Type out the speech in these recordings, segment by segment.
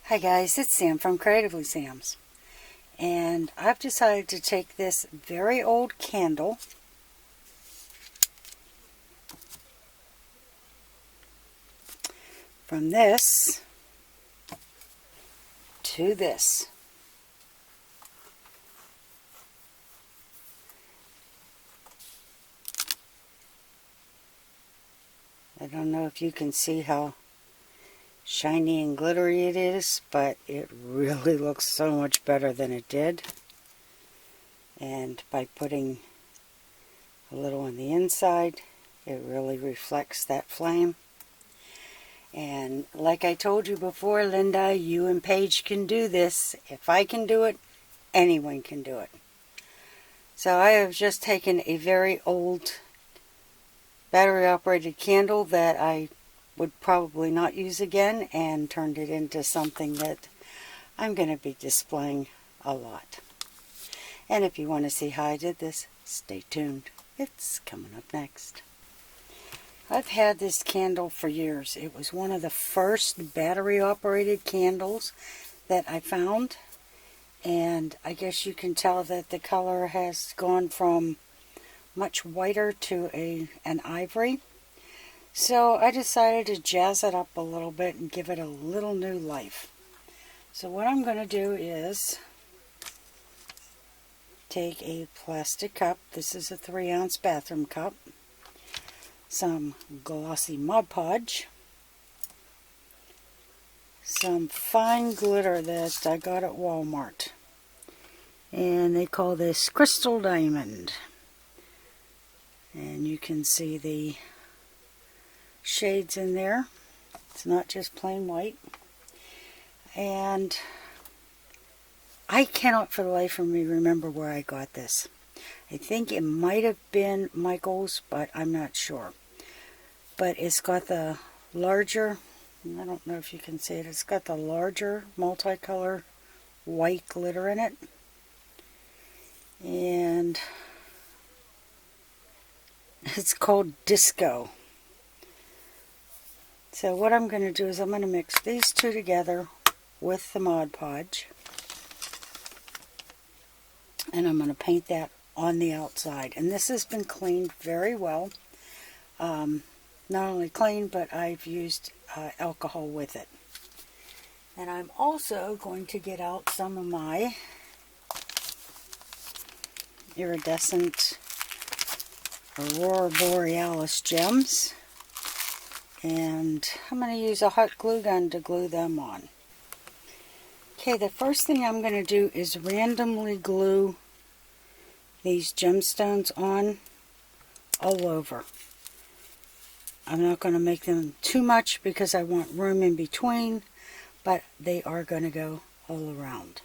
Hi guys, it's Sam from Creatively Sam's, and I've decided to take this very old candle from this to this. I don't know if you can see how shiny and glittery it is, but it really looks so much better than it did. And by putting a little on the inside, it really reflects that flame. And like I told you before, Linda, you and Paige can do this. If I can do it, anyone can do it. So I have just taken a very old battery operated candle that I would probably not use again and turned it into something that I'm going to be displaying a lot. And if you want to see how I did this, stay tuned. It's coming up next. I've had this candle for years. It was one of the first battery operated candles that I found, and I guess you can tell that the color has gone from much whiter to an ivory. So I decided to jazz it up a little bit and give it a little new life. So what I'm going to do is take a plastic cup. This is a 3-ounce bathroom cup. Some glossy Mod Podge. Some fine glitter that I got at Walmart. And they call this Crystal Diamond. And you can see the shades in there. It's not just plain white. And I cannot for the life of me remember where I got this. I think it might have been Michael's, but I'm not sure. But it's got the larger, I don't know if you can see it, it's got the larger multicolor white glitter in it. And it's called Disco. So what I'm going to do is I'm going to mix these two together with the Mod Podge. And I'm going to paint that on the outside. And this has been cleaned very well. Not only cleaned, but I've used alcohol with it. And I'm also going to get out some of my iridescent Aurora Borealis gems. And I'm going to use a hot glue gun to glue them on. Okay, the first thing I'm going to do is randomly glue these gemstones on all over. I'm not going to make them too much because I want room in between, but they are going to go all around.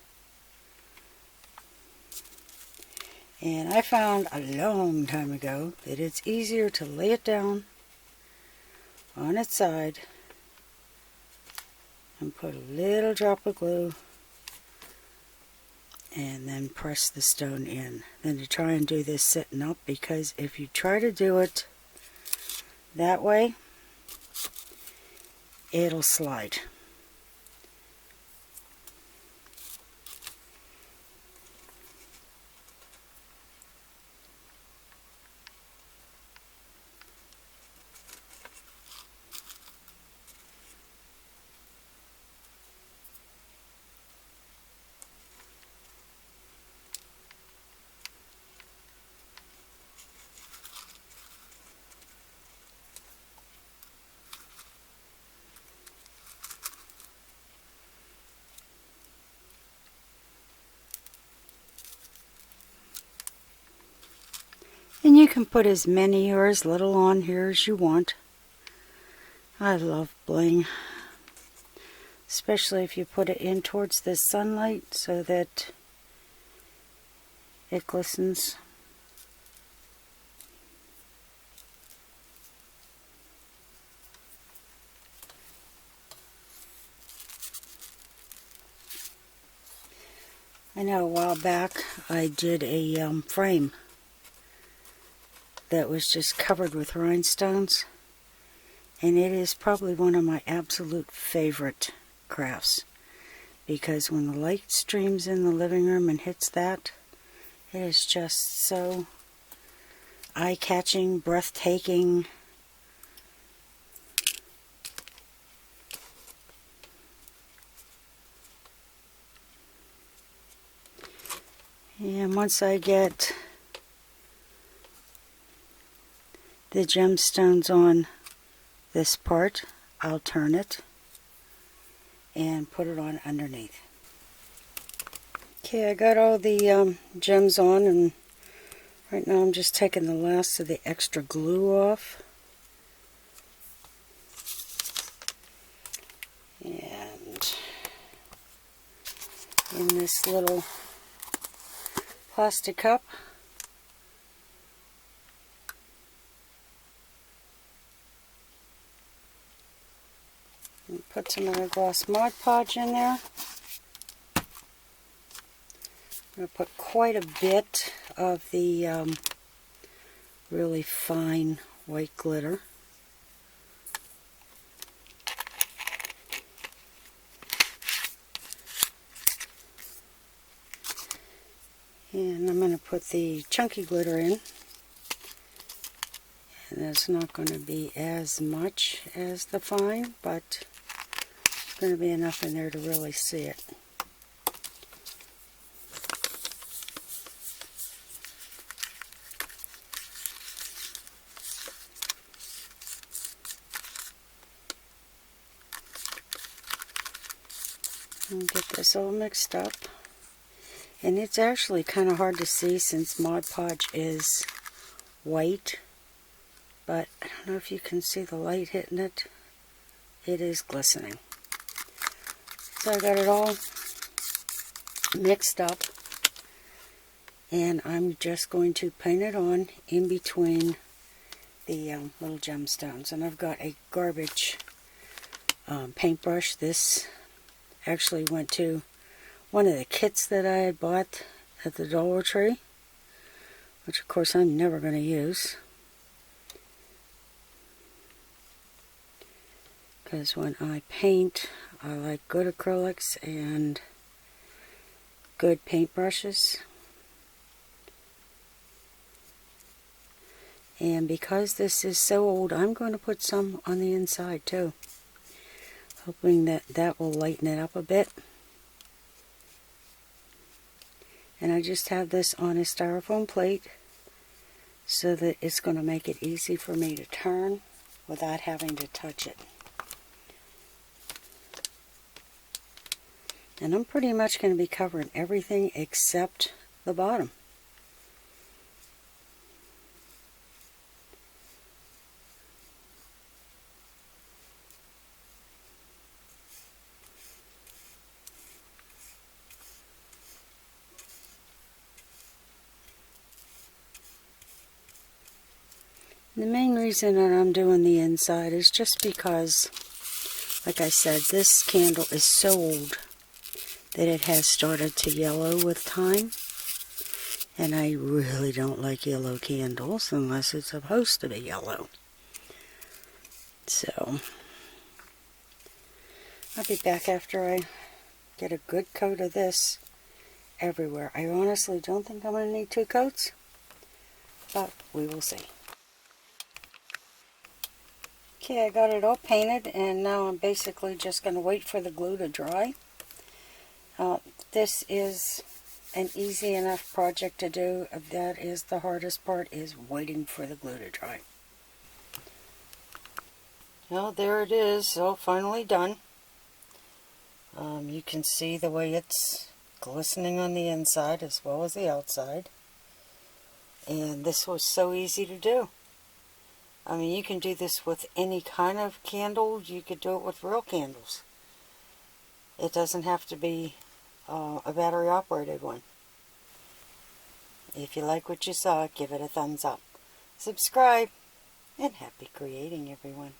And I found a long time ago that it's easier to lay it down on its side and put a little drop of glue and then press the stone in than to try and do this sitting up, because if you try to do it that way, it'll slide. And you can put as many or as little on here as you want. I love bling, especially if you put it in towards the sunlight so that it glistens. I know a while back I did a frame that was just covered with rhinestones, and it is probably one of my absolute favorite crafts. because when the light streams in the living room and hits that, it is just so eye-catching, breathtaking. And once I get the gemstones on this part, I'll turn it and put it on underneath. Okay, I got all the gems on, and right now I'm just taking the last of the extra glue off. And in this little plastic cup, and put some of the gloss Mod Podge in there. I'm going to put quite a bit of the really fine white glitter. And I'm going to put the chunky glitter in. And it's not going to be as much as the fine, but it's going to be enough in there to really see it. And get this all mixed up. And it's actually kind of hard to see since Mod Podge is white, but I don't know if you can see the light hitting it. It is glistening. So I got it all mixed up, and I'm just going to paint it on in between the little gemstones. And I've got a garbage paintbrush. This actually went to one of the kits that I had bought at the Dollar Tree, which of course I'm never going to use, because when I paint, I like good acrylics and good paintbrushes. And because this is so old, I'm going to put some on the inside too, hoping that that will lighten it up a bit. And I just have this on a styrofoam plate so that it's going to make it easy for me to turn without having to touch it. And I'm pretty much going to be covering everything except the bottom. The main reason that I'm doing the inside is just because, like I said, this candle is so old that it has started to yellow with time. And I really don't like yellow candles unless it's supposed to be yellow. So, I'll be back after I get a good coat of this everywhere. I honestly don't think I'm going to need 2 coats, but we will see. Okay, I got it all painted, and now I'm basically just going to wait for the glue to dry. This is an easy enough project to do. That is the hardest part, is waiting for the glue to dry. Well, there it is, all finally done. You can see the way it's glistening on the inside as well as the outside. And this was so easy to do. I mean, you can do this with any kind of candle. You could do it with real candles. It doesn't have to be a battery operated one. If you like what you saw, give it a thumbs up. Subscribe, and happy creating, everyone.